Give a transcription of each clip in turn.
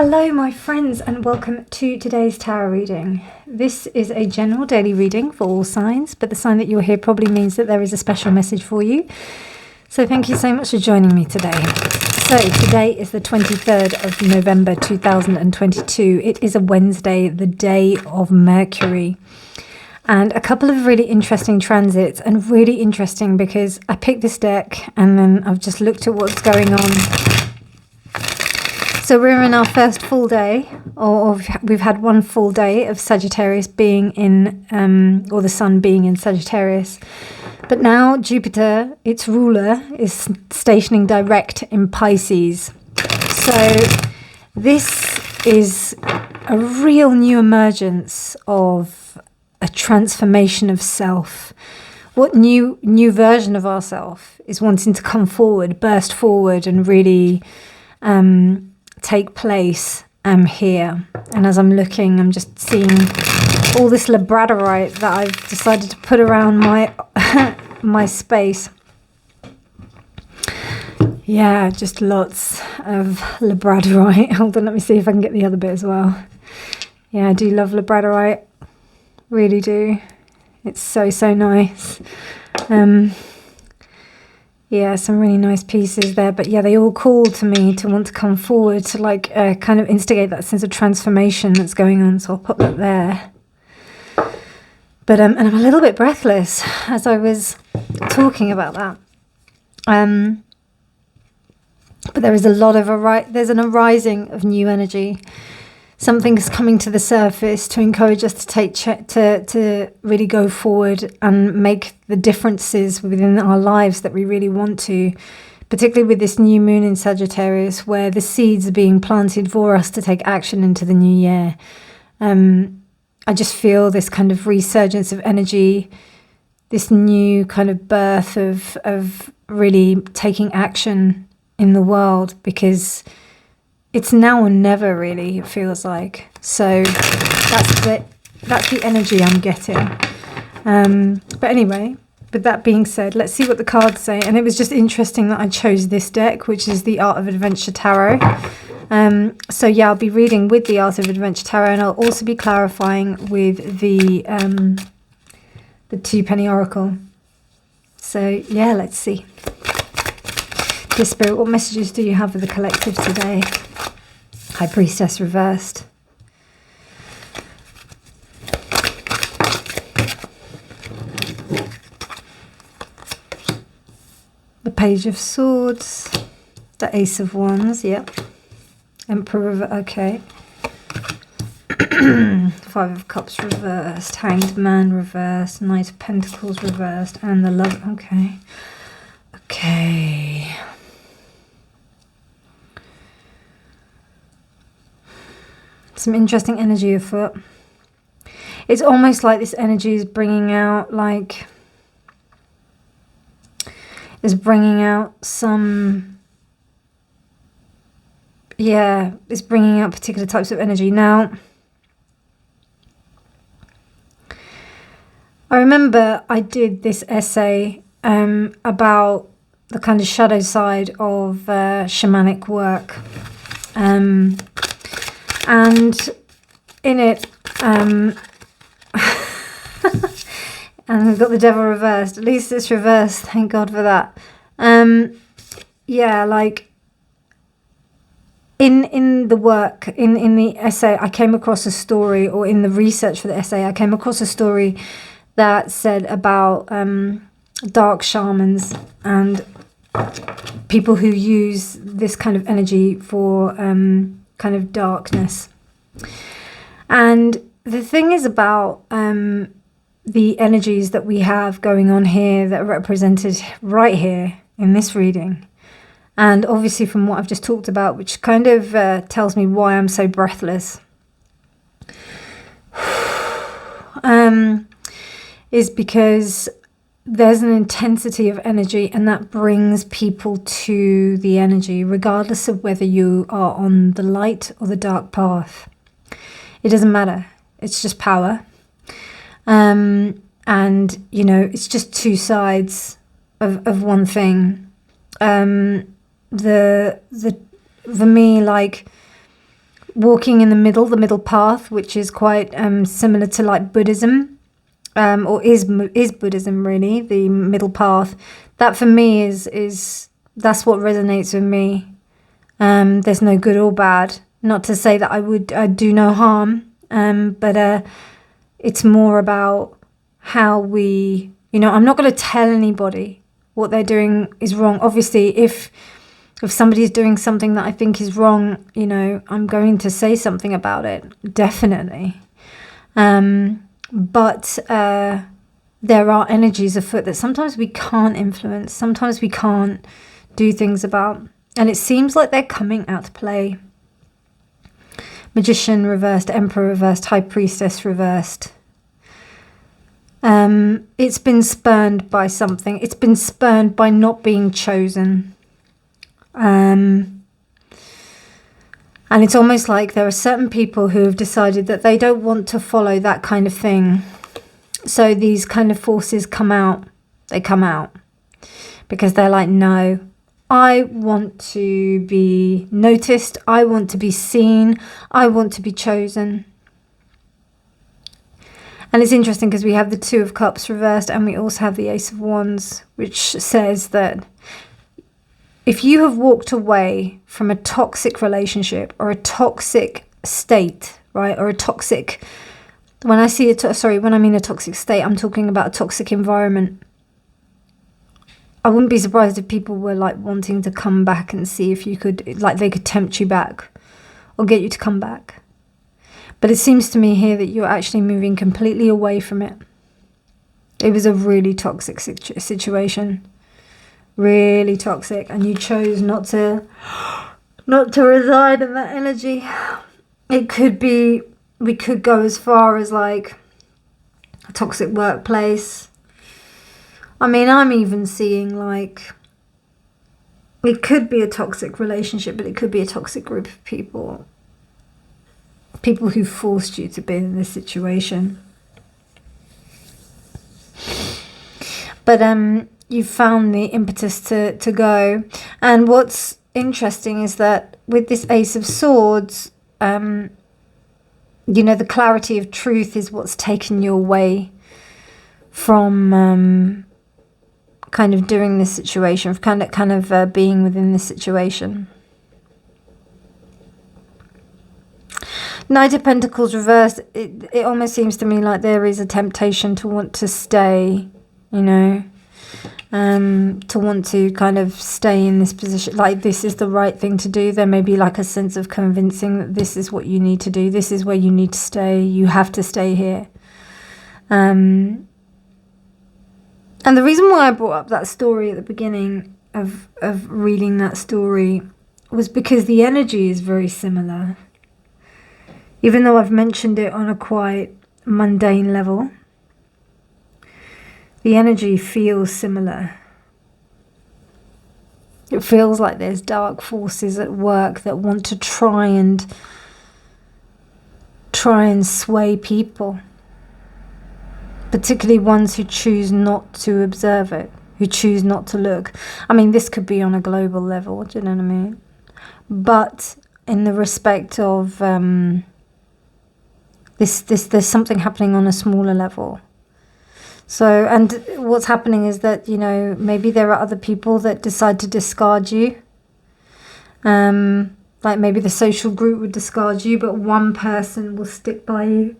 Hello my friends and welcome to today's tarot reading. This is a general daily reading for all signs, but the sign that you're here probably means that there is a special message for you. So thank you so much for joining me today. So today is the 23rd of November 2022. It is a Wednesday, the day of Mercury. And a couple of really interesting transits, and really interesting because I picked this deck and then I've just looked at what's going on. So we're in our first full day, or we've had one full day of Sagittarius being in, or the sun being in Sagittarius. But now Jupiter, its ruler, is stationing direct in Pisces. So this is a real new emergence of a transformation of self. What new version of ourself is wanting to come forward, burst forward, and really take place here. And as I'm looking, I'm just seeing all this labradorite that I've decided to put around my my space. Yeah, just lots of labradorite. Hold on, let me see if I can get the other bit as well. Yeah, I do love labradorite, really do. It's so nice. Yeah, some really nice pieces there. But yeah, they all call to me to want to come forward to like kind of instigate that sense of transformation that's going on. So I'll pop that there. But and I'm a little bit breathless as I was talking about that. But there is a lot of there's an arising of new energy. Something's coming to the surface to encourage us to take to really go forward and make the differences within our lives that we really want to, particularly with this new moon in Sagittarius, where the seeds are being planted for us to take action into the new year. I just feel this kind of resurgence of energy, this new kind of birth of really taking action in the world, because it's now or never, really, it feels like. So that's the energy I'm getting. But anyway, with that being said, let's see what the cards say. And it was just interesting that I chose this deck, which is the Art of Adventure Tarot. So yeah, I'll be reading with the Art of Adventure Tarot, and I'll also be clarifying with the Two Penny Oracle. So yeah, let's see. Dear Spirit, what messages do you have for the collective today? High Priestess reversed. The Page of Swords. The Ace of Wands, yep. Emperor, okay. Five of Cups reversed. Hanged Man reversed. Knight of Pentacles reversed. And the Love, okay. Okay. Some interesting energy afoot. It's almost like this energy is bringing out some, yeah, it's bringing out particular types of energy. Now, I remember I did this essay about the kind of shadow side of shamanic work. And in it, and we've got the Devil reversed. At least it's reversed. Thank God for that. Yeah, like in the work, in the essay, I came across a story, or in the research for the essay, I came across a story that said about dark shamans and people who use this kind of energy for kind of darkness. And the thing is about the energies that we have going on here that are represented right here in this reading, and obviously from what I've just talked about, which kind of tells me why I'm so breathless, is because there's an intensity of energy, and that brings people to the energy, regardless of whether you are on the light or the dark path. It doesn't matter. It's just power. And, you know, it's just two sides of one thing. For me, like, walking in the middle path, which is quite similar to like Buddhism, or is Buddhism really, the middle path. That for me is that's what resonates with me. There's no good or bad. Not to say that I do no harm, but it's more about how we, I'm not going to tell anybody what they're doing is wrong. Obviously, if somebody's doing something that I think is wrong, I'm going to say something about it, definitely. But there are energies afoot that sometimes we can't influence, sometimes we can't do things about. And it seems like they're coming out to play. Magician reversed, Emperor reversed, High Priestess reversed. It's been spurned by something. It's been spurned by not being chosen. And it's almost like there are certain people who have decided that they don't want to follow that kind of thing. So these kind of forces come out. They come out because they're like, no, I want to be noticed. I want to be seen. I want to be chosen. And it's interesting because we have the Two of Cups reversed and we also have the Ace of Wands, which says that if you have walked away from a toxic relationship or a toxic state, right, or a toxic, when I mean a toxic state, I'm talking about a toxic environment. I wouldn't be surprised if people were like wanting to come back and see if you could, like they could tempt you back or get you to come back. But it seems to me here that you're actually moving completely away from it. It was a really toxic situation. Really toxic. And you chose not to reside in that energy. It could be, we could go as far as like a toxic workplace. I mean, I'm even seeing like, it could be a toxic relationship, but it could be a toxic group of people. People who forced you to be in this situation. But you found the impetus to go. And what's interesting is that with this Ace of Swords, the clarity of truth is what's taken you away from kind of doing this situation, kind of being within this situation. Knight of Pentacles reversed, it almost seems to me like there is a temptation to want to stay, to want to kind of stay in this position, like this is the right thing to do. There may be like a sense of convincing that this is what you need to do, this is where you need to stay, you have to stay here. And the reason why I brought up that story at the beginning of reading that story was because the energy is very similar. Even though I've mentioned it on a quite mundane level, the energy feels similar. It feels like there's dark forces at work that want to try and sway people, particularly ones who choose not to observe it, who choose not to look. I mean, this could be on a global level, do you know what I mean? But in the respect of there's something happening on a smaller level. So, and what's happening is that, maybe there are other people that decide to discard you. Like maybe the social group would discard you, but one person will stick by you.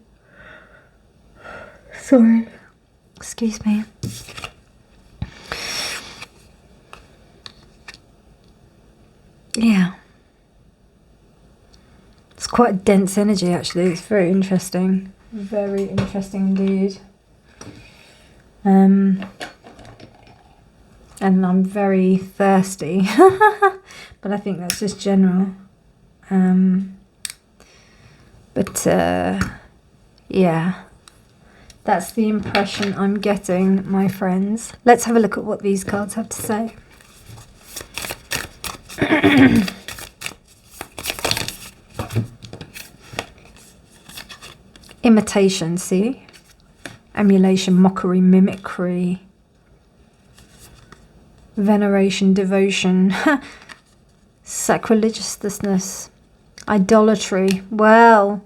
Sorry. Excuse me. Yeah. It's quite a dense energy, actually. It's very interesting. Very interesting indeed. And I'm very thirsty. But I think that's just general. Yeah. That's the impression I'm getting, my friends. Let's have a look at what these cards have to say. Imitation, see? Emulation, mockery, mimicry. Veneration, devotion. Sacrilegiousness. Idolatry. Well,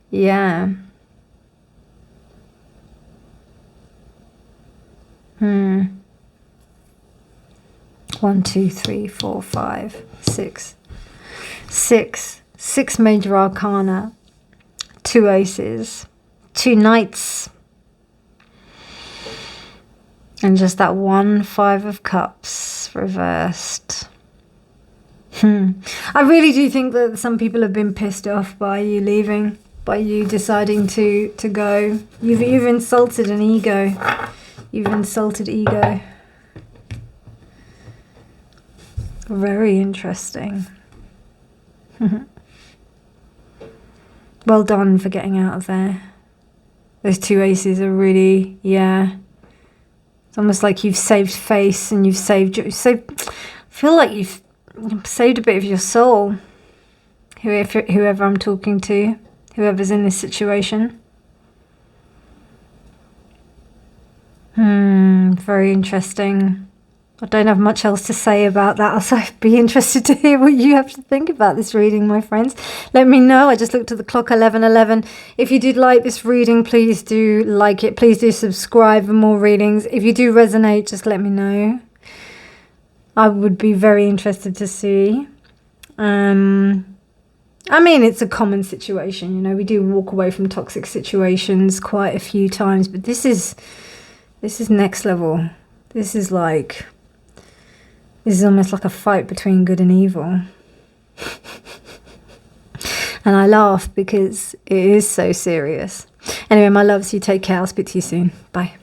yeah. 1, 2, 3, 4, 5, 6. 6 major arcana. 2 aces. 2 knights. And just that 1 5 of cups reversed. I really do think that some people have been pissed off by you leaving, by you deciding to go. You've insulted an ego. You've insulted ego. Very interesting. Well done for getting out of there. Those 2 aces are really, yeah. It's almost like you've saved face and you've saved. I feel like you've saved a bit of your soul. Whoever I'm talking to, whoever's in this situation. Very interesting. I don't have much else to say about that. Also, I'd be interested to hear what you have to think about this reading, my friends. Let me know. I just looked at the clock, 11:11. If you did like this reading, please do like it. Please do subscribe for more readings. If you do resonate, just let me know. I would be very interested to see. I mean, it's a common situation. You know, we do walk away from toxic situations quite a few times, but this is next level. This is almost like a fight between good and evil. And I laugh because it is so serious. Anyway, my loves, you take care. I'll speak to you soon. Bye.